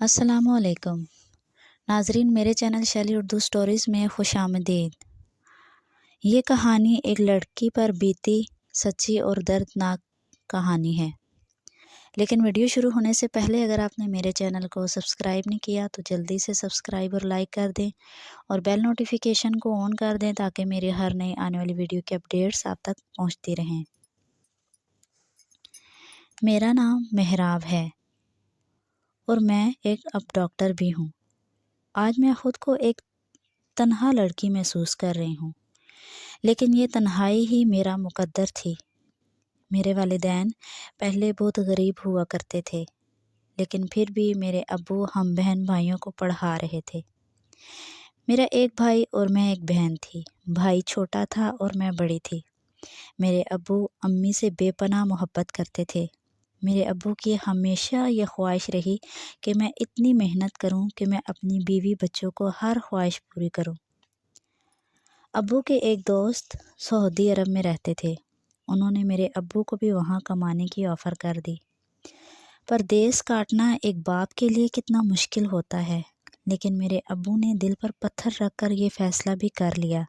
अस्सलाम वालेकुम नाजरीन, मेरे चैनल शैली उर्दू स्टोरीज़ में खुशामदीद। ये कहानी एक लड़की पर बीती सच्ची और दर्दनाक कहानी है। लेकिन वीडियो शुरू होने से पहले अगर आपने मेरे चैनल को सब्सक्राइब नहीं किया तो जल्दी से सब्सक्राइब और लाइक कर दें और बेल नोटिफिकेशन को ऑन कर दें ताकि मेरी हर नई आने वाली वीडियो की अपडेट्स आप तक पहुंचती रहें। मेरा नाम मेहराब है और मैं एक अब डॉक्टर भी हूँ। आज मैं ख़ुद को एक तन्हा लड़की महसूस कर रही हूँ, लेकिन ये तन्हाई ही मेरा मुकद्दर थी। मेरे वालिदैन पहले बहुत गरीब हुआ करते थे, लेकिन फिर भी मेरे अब्बू हम बहन भाइयों को पढ़ा रहे थे। मेरा एक भाई और मैं एक बहन थी। भाई छोटा था और मैं बड़ी थी। मेरे अब्बू अम्मी से बेपनाह मोहब्बत करते थे। मेरे अब्बू की हमेशा ये ख्वाहिश रही कि मैं इतनी मेहनत करूं कि मैं अपनी बीवी बच्चों को हर ख्वाहिश पूरी करूं। अब्बू के एक दोस्त सऊदी अरब में रहते थे। उन्होंने मेरे अब्बू को भी वहां कमाने की ऑफ़र कर दी। परदेस काटना एक बाप के लिए कितना मुश्किल होता है, लेकिन मेरे अब्बू ने दिल पर पत्थर रख कर ये फ़ैसला भी कर लिया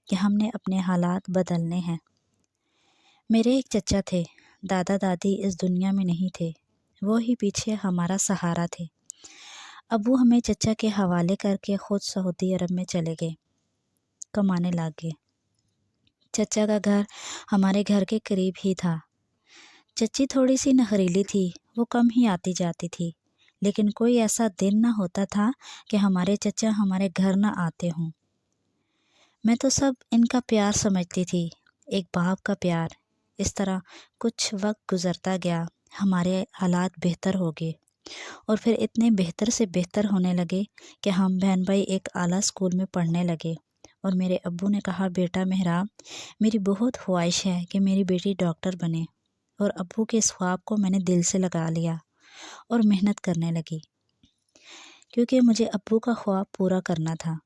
कि हमने अपने हालात बदलने हैं। मेरे एक चचा थे। दादा दादी इस दुनिया में नहीं थे, वो ही पीछे हमारा सहारा थे। अब्बू हमें चचा के हवाले करके ख़ुद सऊदी अरब में चले गए, कमाने लग गए। चचा का घर हमारे घर के करीब ही था। चची थोड़ी सी नखरीली थी, वो कम ही आती जाती थी, लेकिन कोई ऐसा दिन ना होता था कि हमारे चचा हमारे घर ना आते हों। मैं तो सब इनका प्यार समझती थी, एक बाप का प्यार। इस तरह कुछ वक्त गुजरता गया, हमारे हालात बेहतर हो गए और फिर इतने बेहतर से बेहतर होने लगे कि हम बहन भाई एक आला स्कूल में पढ़ने लगे। और मेरे अब्बू ने कहा, बेटा मेहराब, मेरी बहुत ख्वाहिश है कि मेरी बेटी डॉक्टर बने। और अब्बू के इस ख्वाब को मैंने दिल से लगा लिया और मेहनत करने लगी, क्योंकि मुझे अब्बू का ख्वाब पूरा करना था।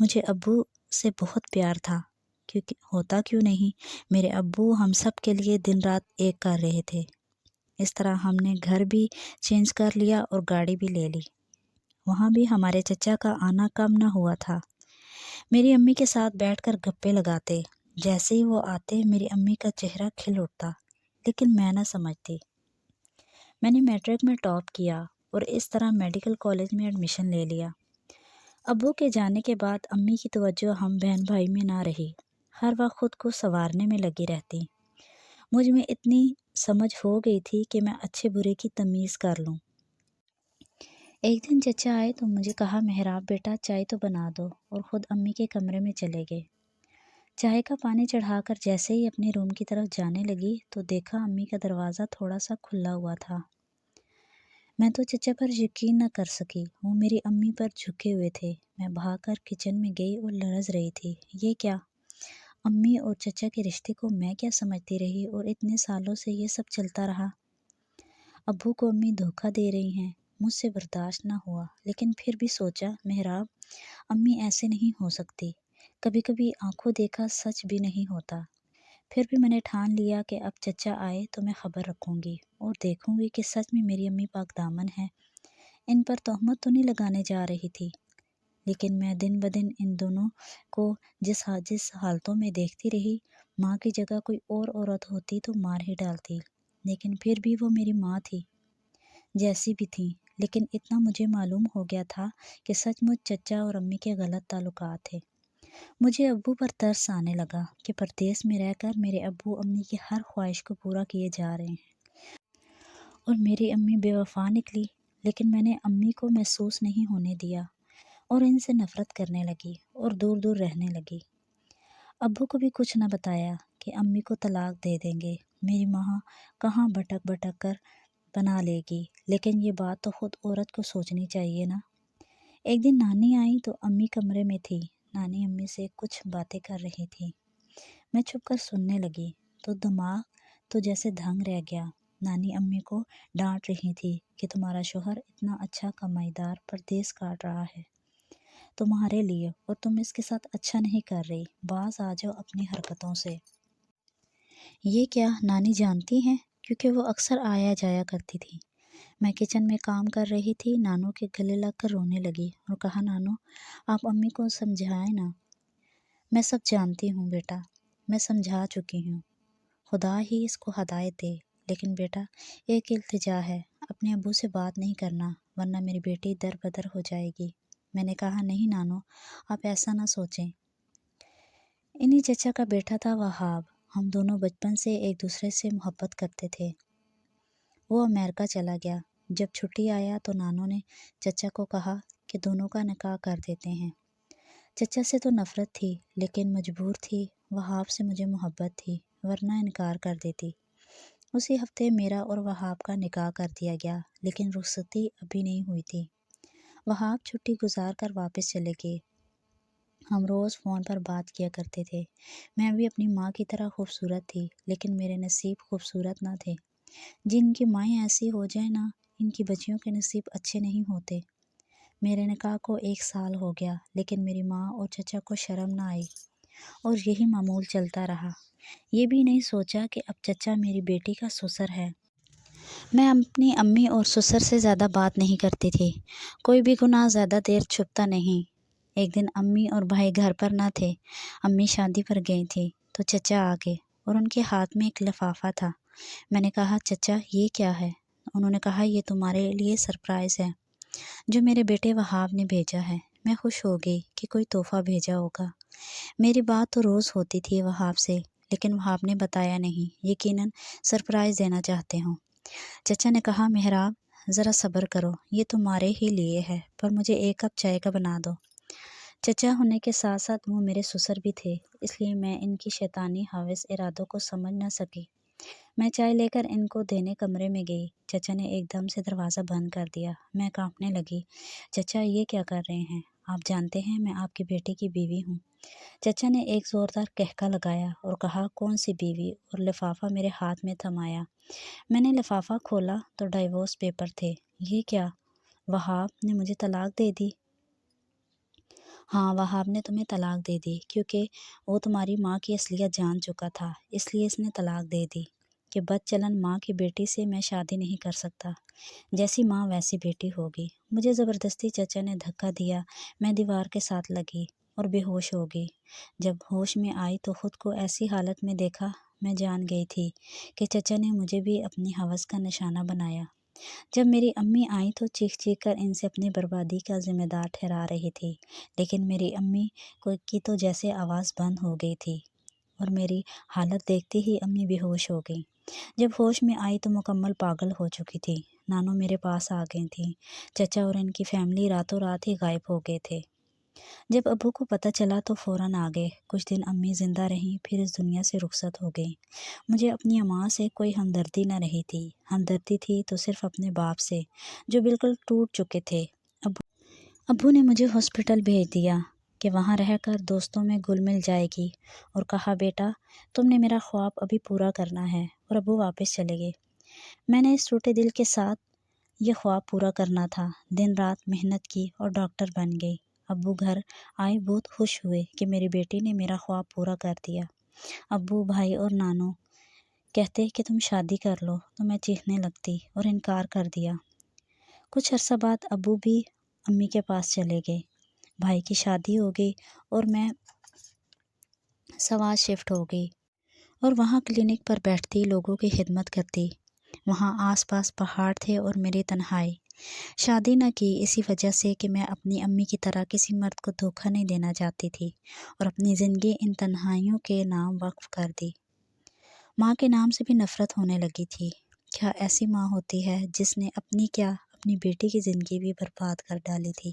मुझे अब्बू से बहुत प्यार था, क्योंकि होता क्यों नहीं, मेरे अब्बू हम सब के लिए दिन रात एक कर रहे थे। इस तरह हमने घर भी चेंज कर लिया और गाड़ी भी ले ली। वहाँ भी हमारे चचा का आना कम ना हुआ था। मेरी अम्मी के साथ बैठकर गप्पे लगाते। जैसे ही वो आते मेरी अम्मी का चेहरा खिल उठता, लेकिन मैं ना समझती। मैंने मैट्रिक में टॉप किया और इस तरह मेडिकल कॉलेज में एडमिशन ले लिया। अब्बू के जाने के बाद अम्मी की तवज्जो हम बहन भाई में ना रही। हर वक्त खुद को संवारने में लगी रहती। मुझ में इतनी समझ हो गई थी कि मैं अच्छे बुरे की तमीज़ कर लूँ। एक दिन चचा आए तो मुझे कहा, मेहराब बेटा चाय तो बना दो, और ख़ुद अम्मी के कमरे में चले गए। चाय का पानी चढ़ाकर जैसे ही अपने रूम की तरफ जाने लगी तो देखा अम्मी का दरवाज़ा थोड़ा सा खुला हुआ था। मैं तो चचा पर यकीन न कर सकी, वो मेरी अम्मी पर झुके हुए थे। मैं भागकर किचन में गई और लरज़ रही थी। ये क्या? अम्मी और चचा के रिश्ते को मैं क्या समझती रही और इतने सालों से ये सब चलता रहा। अब्बू को अम्मी धोखा दे रही हैं, मुझसे बर्दाश्त ना हुआ। लेकिन फिर भी सोचा, मेहराब, अम्मी ऐसे नहीं हो सकती। कभी कभी आंखों देखा सच भी नहीं होता। फिर भी मैंने ठान लिया कि अब चचा आए तो मैं ख़बर रखूँगी और देखूँगी कि सच में मेरी अम्मी पाकदामन है। इन पर तहमत तो नहीं लगाने जा रही थी। लेकिन मैं दिन ब दिन इन दोनों को जिस हालतों में देखती रही, माँ की जगह कोई और औरत होती तो मार ही डालती। लेकिन फिर भी वो मेरी माँ थी, जैसी भी थी। लेकिन इतना मुझे मालूम हो गया था कि सचमुच चचा और अम्मी के गलत ताल्लुकात थे। मुझे अब्बू पर तरस आने लगा कि परदेस में रहकर मेरे अब्बू अम्मी की हर ख्वाहिश को पूरा किए जा रहे हैं और मेरी अम्मी बेवफा निकली। लेकिन मैंने अम्मी को महसूस नहीं होने दिया और इनसे नफ़रत करने लगी और दूर दूर रहने लगी। अब्बू को भी कुछ न बताया कि अम्मी को तलाक दे देंगे। मेरी माँ कहाँ भटक भटक कर बना लेगी, लेकिन ये बात तो खुद औरत को सोचनी चाहिए ना। एक दिन नानी आई तो अम्मी कमरे में थी। नानी अम्मी से कुछ बातें कर रही थी। मैं छुपकर सुनने लगी तो दिमाग तो जैसे दंग रह गया। नानी अम्मी को डांट रही थी कि तुम्हारा शोहर इतना अच्छा कमाईदार परदेस काट रहा है तुम्हारे लिए और तुम इसके साथ अच्छा नहीं कर रही। बाज आ जाओ अपनी हरकतों से। ये क्या नानी जानती हैं, क्योंकि वो अक्सर आया जाया करती थी। میں کچن میں کام کر رہی تھی، نانو کے گلے لگ کر رونے لگی اور کہا، نانو آپ امی کو سمجھائیں نا۔ میں سب جانتی ہوں بیٹا، میں سمجھا چکی ہوں، خدا ہی اس کو ہدایت دے، لیکن بیٹا ایک التجا ہے، اپنے ابو سے بات نہیں کرنا ورنہ میری بیٹی در بدر ہو جائے گی۔ میں نے کہا، نہیں نانو آپ ایسا نہ سوچیں۔ انہی چچا کا بیٹا تھا وہاب، ہم دونوں بچپن سے ایک دوسرے سے محبت کرتے تھے۔ وہ امریکہ چلا گیا، جب چھٹی آیا تو نانو نے چچا کو کہا کہ دونوں کا نکاح کر دیتے ہیں۔ چچا سے تو نفرت تھی لیکن مجبور تھی، وہاب سے مجھے محبت تھی ورنہ انکار کر دیتی۔ اسی ہفتے میرا اور وہاب کا نکاح کر دیا گیا، لیکن رخصتی ابھی نہیں ہوئی تھی۔ وہاب چھٹی گزار کر واپس چلے گئے۔ ہم روز فون پر بات کیا کرتے تھے۔ میں بھی اپنی ماں کی طرح خوبصورت تھی، لیکن میرے نصیب خوبصورت نہ تھے۔ جن کی مائیں ایسی ہو جائیں نا، ان کی بچیوں کے نصیب اچھے نہیں ہوتے۔ میرے نکاح کو 1 سال ہو گیا، لیکن میری ماں اور چچا کو شرم نہ آئی اور یہی معمول چلتا رہا۔ یہ بھی نہیں سوچا کہ اب چچا میری بیٹی کا سسر ہے۔ میں اپنی امی اور سسر سے زیادہ بات نہیں کرتی تھی، کوئی بھی گناہ زیادہ دیر چھپتا نہیں۔ ایک دن امی اور بھائی گھر پر نہ تھے، امی شادی پر گئی تھی تو چچا آ گئے اور ان کے ہاتھ میں ایک لفافہ تھا۔ میں نے کہا، چچا یہ کیا ہے؟ انہوں نے کہا، یہ تمہارے لیے سرپرائز ہے جو میرے بیٹے وہاب نے بھیجا ہے۔ میں خوش ہو گئی کہ کوئی تحفہ بھیجا ہوگا۔ میری بات تو روز ہوتی تھی وہاب سے، لیکن وہاب نے بتایا نہیں، یقیناً سرپرائز دینا چاہتے ہوں۔ چچا نے کہا، محراب ذرا صبر کرو، یہ تمہارے ہی لیے ہے، پر مجھے 1 کپ چائے کا بنا دو۔ چچا ہونے کے ساتھ ساتھ وہ میرے سسر بھی تھے، اس لیے میں ان کی شیطانی حاوث ارادوں کو سمجھ نہ سکی۔ میں چائے لے کر ان کو دینے کمرے میں گئی، چچا نے ایک دم سے دروازہ بند کر دیا۔ میں کانپنے لگی۔ چچا یہ کیا کر رہے ہیں؟ آپ جانتے ہیں میں آپ کی بیٹی کی بیوی ہوں۔ چچا نے ایک زوردار قہقہ لگایا اور کہا، کون سی بیوی؟ اور لفافہ میرے ہاتھ میں تھمایا۔ میں نے لفافہ کھولا تو ڈائیورس پیپر تھے۔ یہ کیا؟ وہاب نے مجھے طلاق دے دی؟ ہاں، وہاب نے تمہیں طلاق دے دی کیونکہ وہ تمہاری ماں کی اصلیت جان چکا تھا، اس لیے اس نے طلاق دے دی کہ بد چلن ماں کی بیٹی سے میں شادی نہیں کر سکتا، جیسی ماں ویسی بیٹی ہوگی۔ مجھے زبردستی چچا نے دھکا دیا، میں دیوار کے ساتھ لگی اور بے ہوش ہو گئی۔ جب ہوش میں آئی تو خود کو ایسی حالت میں دیکھا، میں جان گئی تھی کہ چچا نے مجھے بھی اپنی ہوس کا نشانہ بنایا۔ جب میری امی آئیں تو چیخ چیخ کر ان سے اپنی بربادی کا ذمہ دار ٹھہرا رہی تھی، لیکن میری امی کی تو جیسے آواز بند ہو گئی تھی اور میری حالت دیکھتے ہی امی بے ہوش ہو گئی۔ جب ہوش میں آئی تو مکمل پاگل ہو چکی تھی۔ نانو میرے پاس آ گئی تھیں۔ چچا اور ان کی فیملی راتوں رات ہی غائب ہو گئے تھے۔ جب ابو کو پتہ چلا تو فوراً آ گئے۔ کچھ دن امی زندہ رہیں، پھر اس دنیا سے رخصت ہو گئیں۔ مجھے اپنی ماں سے کوئی ہمدردی نہ رہی تھی، ہمدردی تھی تو صرف اپنے باپ سے جو بالکل ٹوٹ چکے تھے۔ ابو نے مجھے ہاسپٹل بھیج دیا کہ وہاں رہ کر دوستوں میں گل مل جائے گی اور کہا، بیٹا تم نے میرا خواب ابھی پورا کرنا ہے، اور ابو واپس چلے گئے۔ میں نے اس ٹوٹے دل کے ساتھ یہ خواب پورا کرنا تھا، دن رات محنت کی اور ڈاکٹر بن گئی۔ ابو گھر آئے بہت خوش ہوئے کہ میری بیٹی نے میرا خواب پورا کر دیا۔ ابو، بھائی اور نانو کہتے کہ تم شادی کر لو تو میں چیخنے لگتی اور انکار کر دیا۔ کچھ عرصہ بعد ابو بھی امی کے پاس چلے گئے، بھائی کی شادی ہو گئی اور میں سوات شفٹ ہو گئی اور وہاں کلینک پر بیٹھتی، لوگوں کی خدمت کرتی۔ وہاں آس پاس پہاڑ تھے اور میری تنہائی۔ شادی نہ کی اسی وجہ سے کہ میں اپنی امی کی طرح کسی مرد کو دھوکہ نہیں دینا چاہتی تھی، اور اپنی زندگی ان تنہائیوں کے نام وقف کر دی۔ ماں کے نام سے بھی نفرت ہونے لگی تھی۔ کیا ایسی ماں ہوتی ہے جس نے اپنی بیٹی کی زندگی بھی برباد کر ڈالی تھی؟